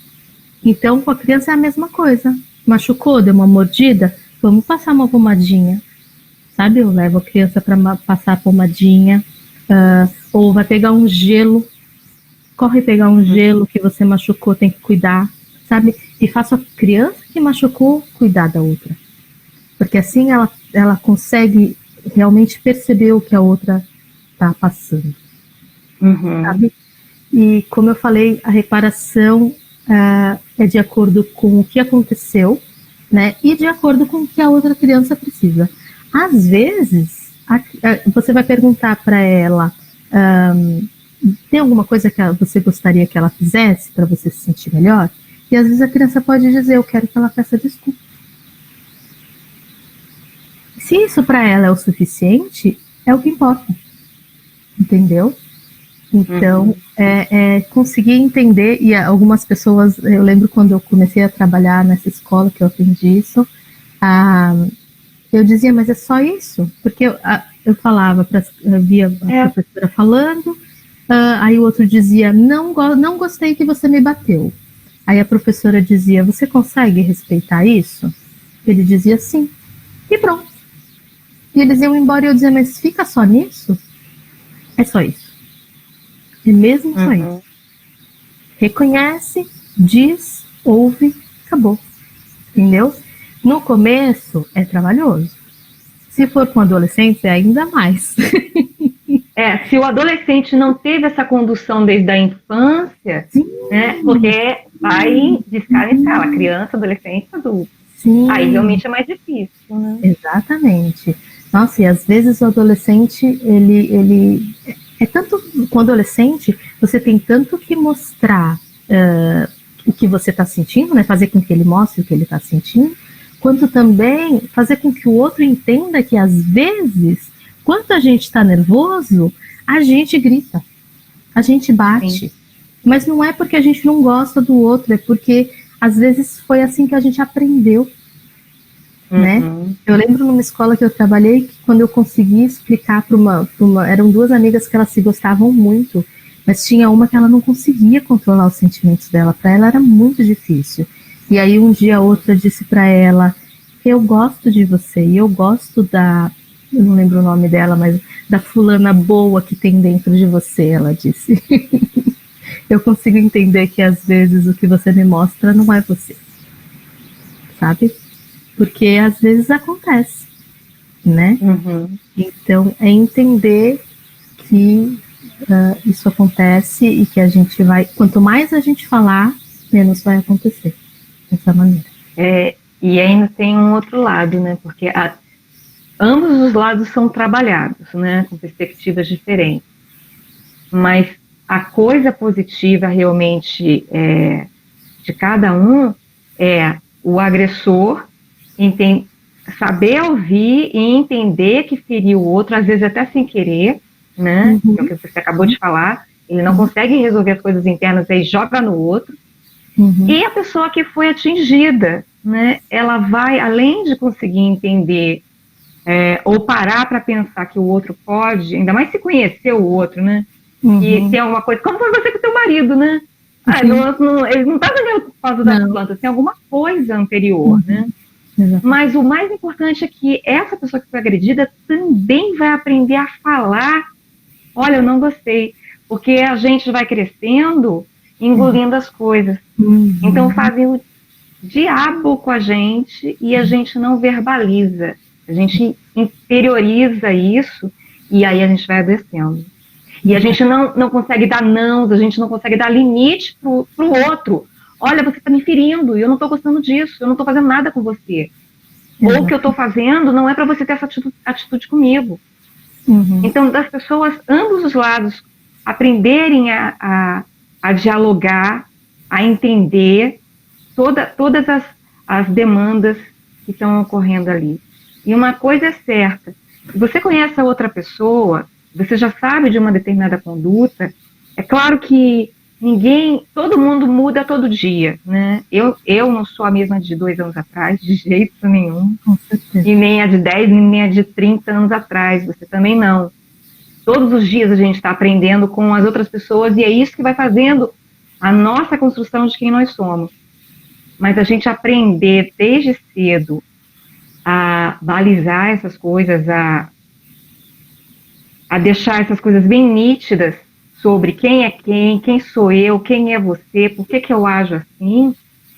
Então, com a criança é a mesma coisa. Machucou, deu uma mordida, vamos passar uma pomadinha, sabe? Eu levo a criança para passar a pomadinha. Ou vai pegar um gelo, corre pegar um gelo que você machucou, tem que cuidar, sabe? E faça a criança que machucou cuidar da outra. Porque assim ela consegue realmente perceber o que a outra está passando. Sabe? E como eu falei, a reparação é de acordo com o que aconteceu, né? E de acordo com o que a outra criança precisa. Às vezes, você vai perguntar para ela, tem alguma coisa que você gostaria que ela fizesse para você se sentir melhor? E às vezes a criança pode dizer, eu quero que ela peça desculpa. Se isso para ela é o suficiente, é o que importa. Entendeu? Então, conseguir entender, e algumas pessoas, eu lembro quando eu comecei a trabalhar nessa escola que eu aprendi isso, eu dizia, mas é só isso? Porque eu falava, eu via a professora falando, aí o outro dizia, não gostei que você me bateu. Aí a professora dizia, você consegue respeitar isso? Ele dizia sim. E pronto. E eles iam embora e eu dizia, mas fica só nisso? É só isso. É mesmo só isso. Reconhece, diz, ouve, acabou. Entendeu? No começo é trabalhoso. Se for com adolescentes, é ainda mais. Se o adolescente não teve essa condução desde a infância, né, porque vai de escala em escala, criança, adolescente, adulto. Sim. Aí realmente é mais difícil, né? Exatamente. Nossa, e às vezes o adolescente, ele é tanto, com o adolescente, você tem tanto que mostrar o que você está sentindo, né, fazer com que ele mostre o que ele está sentindo, quanto também fazer com que o outro entenda que às vezes, quando a gente está nervoso, a gente grita, a gente bate. Sim. Mas não é porque a gente não gosta do outro, é porque às vezes foi assim que a gente aprendeu. Né? Eu lembro numa escola que eu trabalhei que quando eu consegui explicar para uma eram duas amigas que elas se gostavam muito, mas tinha uma que ela não conseguia controlar os sentimentos dela, para ela era muito difícil. E aí um dia a outra disse para ela, eu gosto de você e eu gosto eu não lembro o nome dela, mas da fulana boa que tem dentro de você, ela disse. Eu consigo entender que às vezes o que você me mostra não é você, sabe? Porque às vezes acontece, né? Então, é entender que isso acontece e que a gente vai... Quanto mais a gente falar, menos vai acontecer dessa maneira. E ainda tem um outro lado, né? Porque ambos os lados são trabalhados, né? Com perspectivas diferentes. Mas a coisa positiva realmente de cada um é o agressor saber ouvir e entender que feriu o outro, às vezes até sem querer, né? Que é o que você acabou de falar. Ele não consegue resolver as coisas internas, aí joga no outro. E a pessoa que foi atingida, né? Ela vai, além de conseguir entender ou parar para pensar que o outro pode, ainda mais se conhecer o outro, né? E tem alguma coisa, como foi você com o teu marido, né? Ele não está ganhando por causa das plantas, tem alguma coisa anterior, né? Mas o mais importante é que essa pessoa que foi agredida também vai aprender a falar, olha, eu não gostei, porque a gente vai crescendo, engolindo as coisas. Então fazem o diabo com a gente e a gente não verbaliza, a gente interioriza isso e aí a gente vai adoecendo. E a gente não consegue dar não, a gente não consegue dar limite pro outro. Olha, você está me ferindo e eu não estou gostando disso, eu não estou fazendo nada com você. Ou o que eu estou fazendo não é para você ter essa atitude comigo. Então, das pessoas, ambos os lados, aprenderem a dialogar, a entender todas as demandas que estão ocorrendo ali. E uma coisa é certa, se você conhece a outra pessoa, você já sabe de uma determinada conduta, é claro que todo mundo muda todo dia, né? Eu não sou a mesma de 2 anos atrás, de jeito nenhum, e nem a de 10, nem a de 30 anos atrás, você também não. Todos os dias a gente está aprendendo com as outras pessoas e é isso que vai fazendo a nossa construção de quem nós somos. Mas a gente aprender desde cedo a balizar essas coisas, a a deixar essas coisas bem nítidas sobre quem é quem sou eu, quem é você, por que eu ajo assim,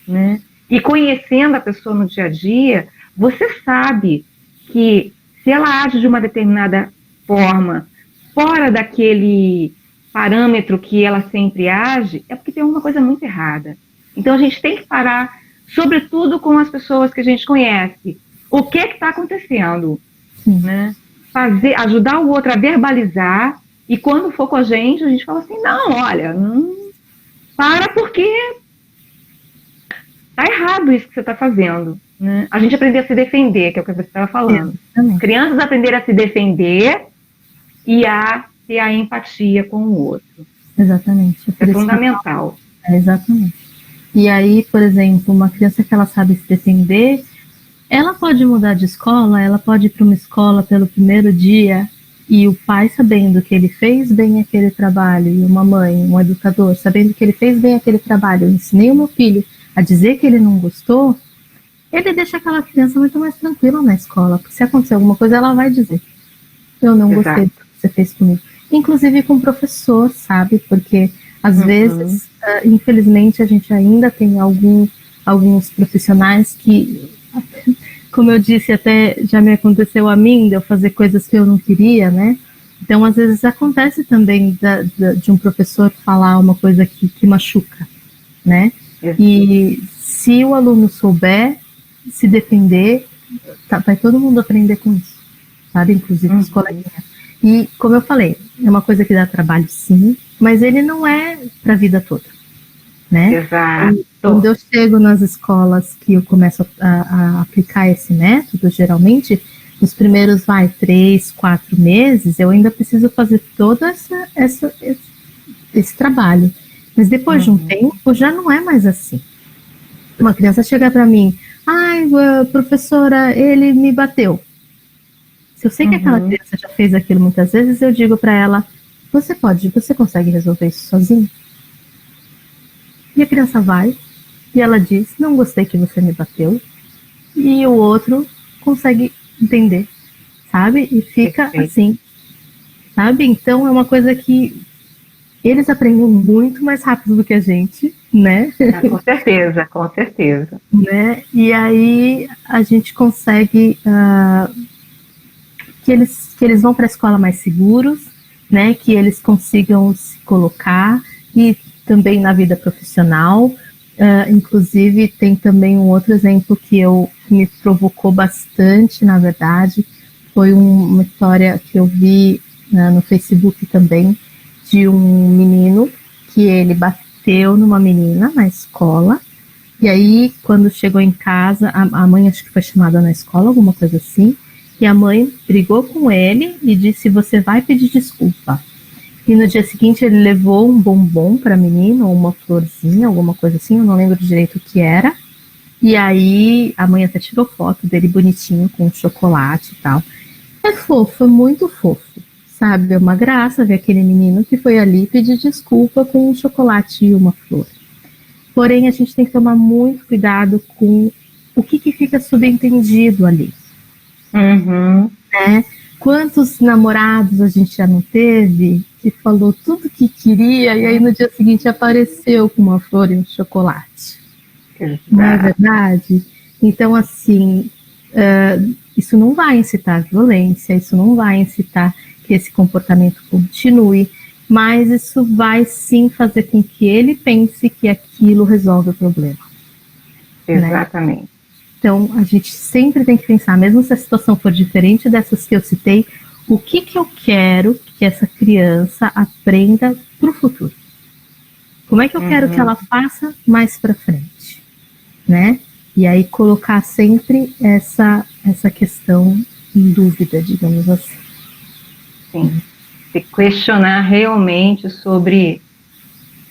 né? E conhecendo a pessoa no dia a dia, você sabe que se ela age de uma determinada forma, fora daquele parâmetro que ela sempre age, é porque tem alguma coisa muito errada. Então a gente tem que parar, sobretudo com as pessoas que a gente conhece. O que está acontecendo? Né? Ajudar o outro a verbalizar, e quando for com a gente fala assim, não, olha, para porque tá errado isso que você está fazendo. Né? A gente aprender a se defender, que é o que você estava falando. Crianças aprenderem a se defender e a ter a empatia com o outro. Exatamente. É fundamental. Exatamente. E aí, por exemplo, uma criança que ela sabe se defender, ela pode mudar de escola, ela pode ir para uma escola pelo primeiro dia e o pai sabendo que ele fez bem aquele trabalho, e uma mãe, um educador, sabendo que ele fez bem aquele trabalho, eu ensinei o meu filho a dizer que ele não gostou, ele deixa aquela criança muito mais tranquila na escola, porque se acontecer alguma coisa, ela vai dizer, eu não gostei do que você fez comigo. Inclusive com o professor, sabe? Porque às vezes, infelizmente, a gente ainda tem alguns profissionais que, como eu disse, até já me aconteceu a mim, de eu fazer coisas que eu não queria, né? Então, às vezes acontece também de um professor falar uma coisa que machuca, né? E se o aluno souber se defender, vai todo mundo aprender com isso, sabe? Inclusive os coleguinhas. E, como eu falei, é uma coisa que dá trabalho, sim, mas ele não é para a vida toda, né? Exato. E quando eu chego nas escolas que eu começo a aplicar esse método, geralmente, nos primeiros, 3, 4 meses, eu ainda preciso fazer todo esse trabalho. Mas depois de um tempo, já não é mais assim. Uma criança chega para mim, professora, ele me bateu. Se eu sei que aquela criança já fez aquilo muitas vezes, eu digo para ela, você consegue resolver isso sozinho? E a criança vai, e ela diz, não gostei que você me bateu, e o outro consegue entender, sabe? E fica assim, sabe? Então é uma coisa que eles aprendem muito mais rápido do que a gente, né? Com certeza, com certeza. Né? E aí a gente consegue que eles vão para a escola mais seguros, né? Que eles consigam se colocar e também na vida profissional. Inclusive tem também um outro exemplo que me provocou bastante, na verdade, foi uma história que eu vi no Facebook também, de um menino que ele bateu numa menina na escola, e aí quando chegou em casa, a mãe acho que foi chamada na escola, alguma coisa assim, e a mãe brigou com ele e disse, você vai pedir desculpa. E no dia seguinte ele levou um bombom para a menina, ou uma florzinha, alguma coisa assim, eu não lembro direito o que era, e aí a mãe até tirou foto dele bonitinho, com chocolate e tal. É fofo, é muito fofo. Sabe, é uma graça ver aquele menino que foi ali pedir desculpa com um chocolate e uma flor. Porém, a gente tem que tomar muito cuidado com o que fica subentendido ali. Né? Quantos namorados a gente já não teve que falou tudo que queria e aí no dia seguinte apareceu com uma flor e um chocolate? Não é verdade? Então, assim, isso não vai incitar violência, isso não vai incitar que esse comportamento continue, mas isso vai sim fazer com que ele pense que aquilo resolve o problema. Exatamente. Né? Então, a gente sempre tem que pensar, mesmo se a situação for diferente dessas que eu citei, o que eu quero que essa criança aprenda para o futuro? Como é que eu quero que ela faça mais para frente? Né? E aí colocar sempre essa questão em dúvida, digamos assim. Sim, se questionar realmente sobre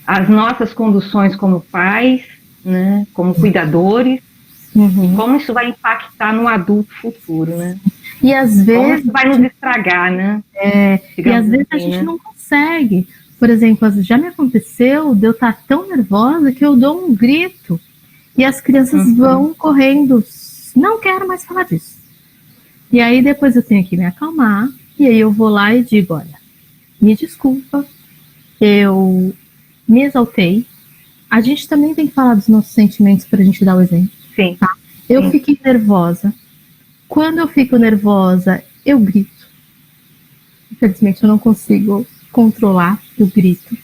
as nossas conduções como pais, né, como cuidadores, e como isso vai impactar no adulto futuro, né? E às vezes como isso vai nos estragar, né? E às vezes a gente não consegue. Por exemplo, já me aconteceu de eu estar tão nervosa que eu dou um grito e as crianças vão correndo, não quero mais falar disso. E aí depois eu tenho que me acalmar, e aí eu vou lá e digo, olha, me desculpa, eu me exaltei. A gente também tem que falar dos nossos sentimentos para a gente dar o exemplo. Sim. Tá? Eu Sim. fiquei nervosa. Quando eu fico nervosa, eu grito. Infelizmente, eu não consigo controlar o grito.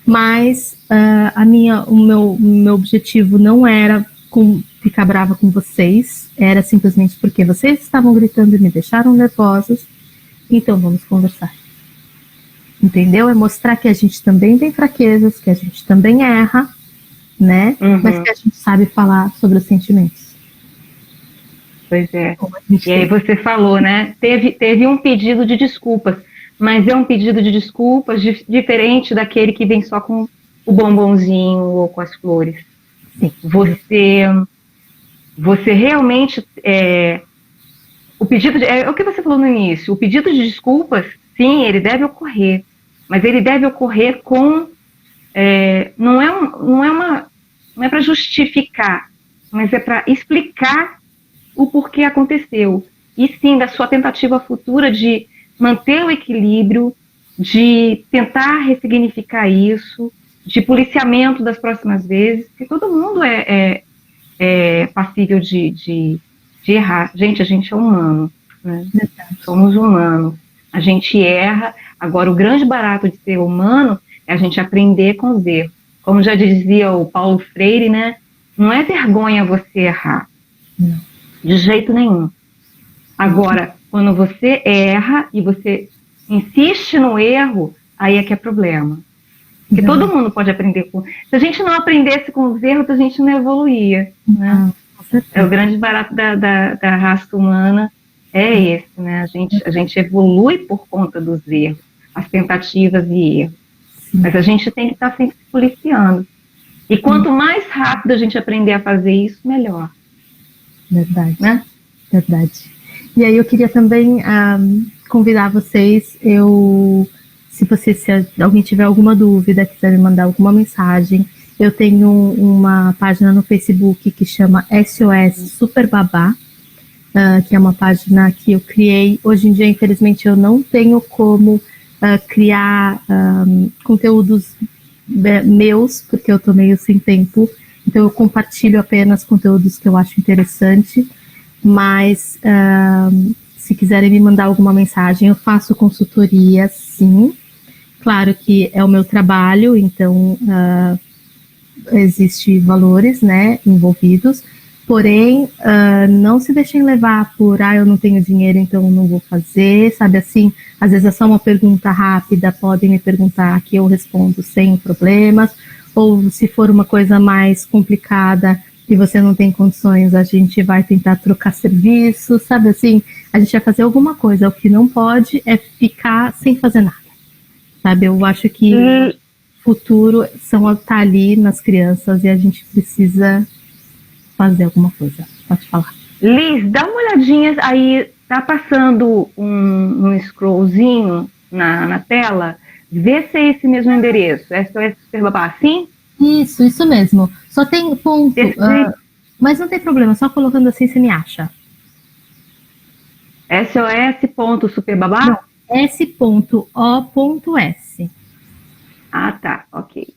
Mas o meu objetivo não era ficar brava com vocês, era simplesmente porque vocês estavam gritando e me deixaram nervosas. Então, vamos conversar. Entendeu? É mostrar que a gente também tem fraquezas, que a gente também erra, né? Uhum. Mas que a gente sabe falar sobre os sentimentos. Pois é. E aí você falou, né? Teve um pedido de desculpas, mas é um pedido de desculpas diferente daquele que vem só com o bombonzinho ou com as flores. Sim. Você realmente... o pedido é o que você falou no início. O pedido de desculpas, sim, ele deve ocorrer, mas ele deve ocorrer com... não é para justificar, mas é para explicar o porquê aconteceu. E sim, da sua tentativa futura de manter o equilíbrio, de tentar ressignificar isso, de policiamento das próximas vezes, porque todo mundo é passível de errar. Gente, a gente é humano, né? Somos humanos. A gente erra. Agora, o grande barato de ser humano é a gente aprender com os erros. Como já dizia o Paulo Freire, né? Não é vergonha você errar. Não. De jeito nenhum. Agora, quando você erra e você insiste no erro, aí é que é problema. Porque todo mundo pode aprender com... Se a gente não aprendesse com os erros, a gente não evoluía. Né? O grande barato da raça humana é esse, né? A gente evolui por conta dos erros, as tentativas e erros. Mas a gente tem que estar sempre se policiando. E quanto mais rápido a gente aprender a fazer isso, melhor. Verdade. Né? Verdade. E aí eu queria também convidar vocês, se alguém tiver alguma dúvida, quiser me mandar alguma mensagem, eu tenho uma página no Facebook que chama SOS Super Babá, que é uma página que eu criei. Hoje em dia, infelizmente, eu não tenho como criar conteúdos meus, porque eu tô meio sem tempo. Então, eu compartilho apenas conteúdos que eu acho interessante, mas se quiserem me mandar alguma mensagem, eu faço consultoria, sim. Claro que é o meu trabalho, então existem valores, né, envolvidos, porém, não se deixem levar por, eu não tenho dinheiro, então eu não vou fazer, sabe assim? Às vezes é só uma pergunta rápida, podem me perguntar que eu respondo sem problemas. Ou se for uma coisa mais complicada e você não tem condições, a gente vai tentar trocar serviço, sabe assim? A gente vai fazer alguma coisa. O que não pode é ficar sem fazer nada, sabe? Eu acho que o futuro tá ali nas crianças e a gente precisa fazer alguma coisa. Pode falar. Liz, dá uma olhadinha aí, tá passando um scrollzinho na tela. Vê se é esse mesmo endereço, SOS Super Babá, sim? Isso mesmo. Só tem ponto, mas não tem problema, só colocando assim você me acha. SOS.superbabá? Não, S.O.S. Ah, tá, ok.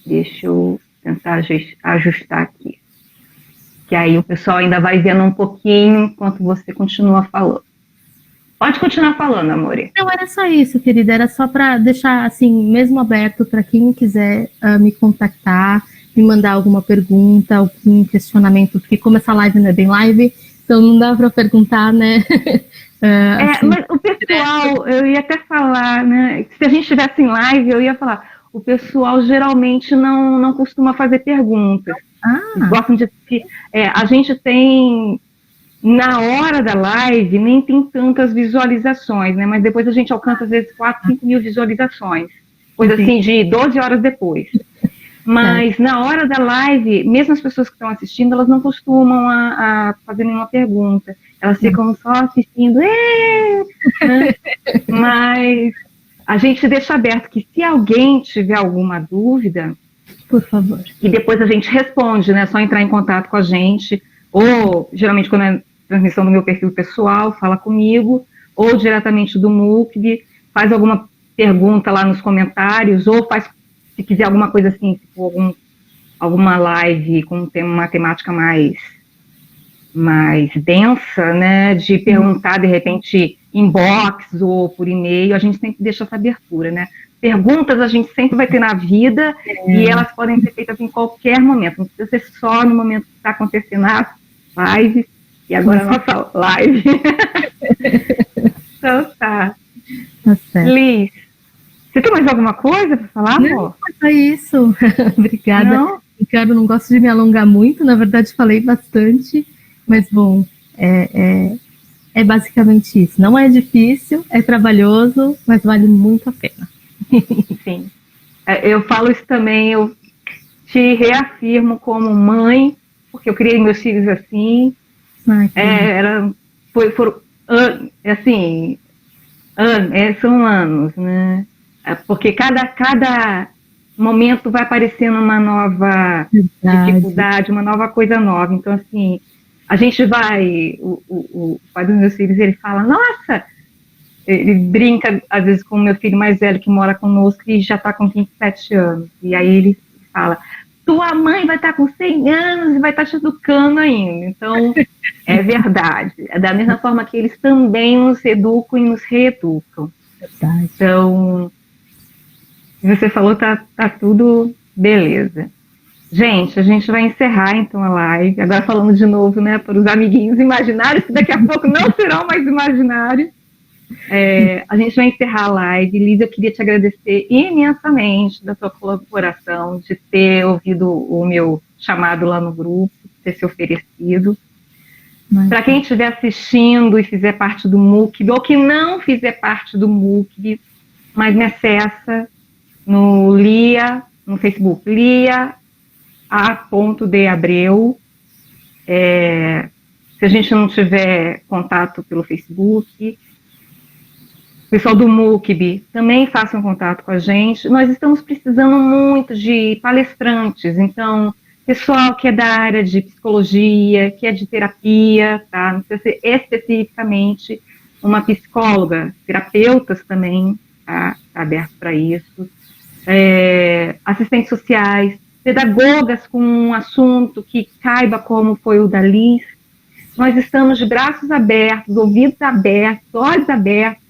Deixa eu tentar ajustar aqui. Que aí o pessoal ainda vai vendo um pouquinho enquanto você continua falando. Pode continuar falando, amore. Não, era só isso, querida. Era só para deixar, assim, mesmo aberto para quem quiser me contactar, me mandar alguma pergunta, algum questionamento, porque como essa live não é bem live, então não dá para perguntar, né? Assim, mas o pessoal, eu ia até falar, né? Se a gente estivesse em live, eu ia falar, o pessoal geralmente não costuma fazer perguntas. Eles gostam de... a gente tem... Na hora da live, nem tem tantas visualizações, né? Mas depois a gente alcança, às vezes, 4, 5 mil visualizações. Coisa assim, de 12 horas depois. Mas na hora da live, mesmo as pessoas que estão assistindo, elas não costumam a fazer nenhuma pergunta. Elas ficam só assistindo. Né? Mas a gente deixa aberto que se alguém tiver alguma dúvida... Por favor. E depois a gente responde, né? É só entrar em contato com a gente. Ou, geralmente, quando é transmissão do meu perfil pessoal, fala comigo, ou diretamente do MUCB, faz alguma pergunta lá nos comentários, ou faz, se quiser alguma coisa assim, se for alguma live com uma temática mais densa, né, de perguntar, de repente, inbox ou por e-mail, a gente sempre deixa essa abertura, né? Perguntas a gente sempre vai ter na vida e elas podem ser feitas em qualquer momento, não precisa ser só no momento que está acontecendo a live, e agora a nossa live. Então tá. Tá certo. Liz, você tem mais alguma coisa para falar, amor? Não, é isso. Obrigada. Não? Ricardo, não gosto de me alongar muito, na verdade falei bastante, mas bom, é basicamente isso. Não é difícil, é trabalhoso, mas vale muito a pena. Sim. Eu falo isso também, eu te reafirmo como mãe, porque eu criei meus filhos assim. São anos, né? Porque cada momento vai aparecendo uma nova dificuldade, uma nova coisa nova. Então, assim, a gente vai... O pai dos meus filhos, ele fala, nossa... Ele brinca, às vezes, com o meu filho mais velho, que mora conosco, e já está com 27 anos. E aí ele fala, tua mãe vai estar com 100 anos e vai estar te educando ainda. Então, é verdade. É da mesma forma que eles também nos educam e nos reeducam. Verdade. Então, você falou, tá tudo beleza. Gente, a gente vai encerrar, então, a live. Agora falando de novo, né, para os amiguinhos imaginários, que daqui a pouco não serão mais imaginários. A gente vai encerrar a live. Liz, eu queria te agradecer imensamente da sua colaboração, de ter ouvido o meu chamado lá no grupo, ter se oferecido. Para quem estiver assistindo e fizer parte do MOOC, ou que não fizer parte do MOOC, mas me acessa no Lia, no Facebook, Lia A.D. Abreu. Se a gente não tiver contato pelo Facebook... Pessoal do MOOCB, também façam contato com a gente. Nós estamos precisando muito de palestrantes, então, pessoal que é da área de psicologia, que é de terapia, tá? Não precisa ser especificamente uma psicóloga, terapeutas também, tá aberto para isso. Assistentes sociais, pedagogas com um assunto que caiba como foi o da Liz. Nós estamos de braços abertos, ouvidos abertos, olhos abertos,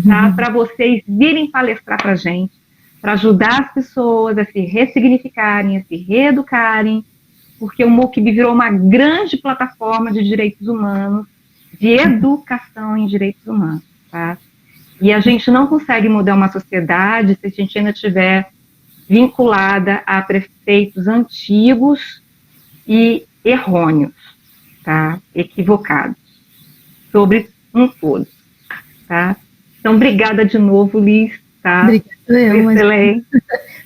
tá? Para vocês virem palestrar para a gente, para ajudar as pessoas a se ressignificarem, a se reeducarem, porque o MOOCB virou uma grande plataforma de direitos humanos, de educação em direitos humanos, tá? E a gente não consegue mudar uma sociedade se a gente ainda estiver vinculada a preceitos antigos e errôneos, tá? Equivocados, sobre um todo, tá? Então, obrigada de novo, Liz, tá? Obrigada, excelente.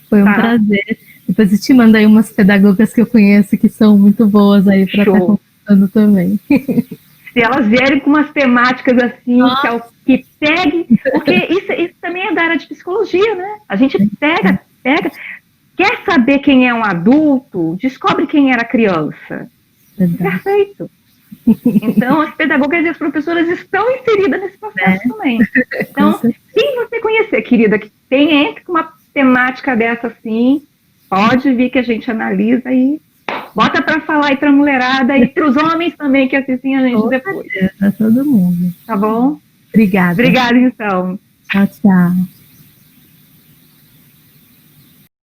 Foi um prazer. Depois eu te mando aí umas pedagogas que eu conheço que são muito boas aí para estar conversando também. Se elas vierem com umas temáticas assim, que pegue, porque isso também é da área de psicologia, né? A gente pega, quer saber quem é um adulto, descobre quem era criança. Verdade. Perfeito. Então, as pedagogas e as professoras estão inseridas nesse processo também. Então, quem você conhecer, querida, que entre com uma temática dessa assim, pode vir que a gente analisa e bota para falar aí para a mulherada e para os homens também que assistem a gente depois. Para todo mundo. Tá bom? Obrigada. Obrigada, então. Tchau, tchau.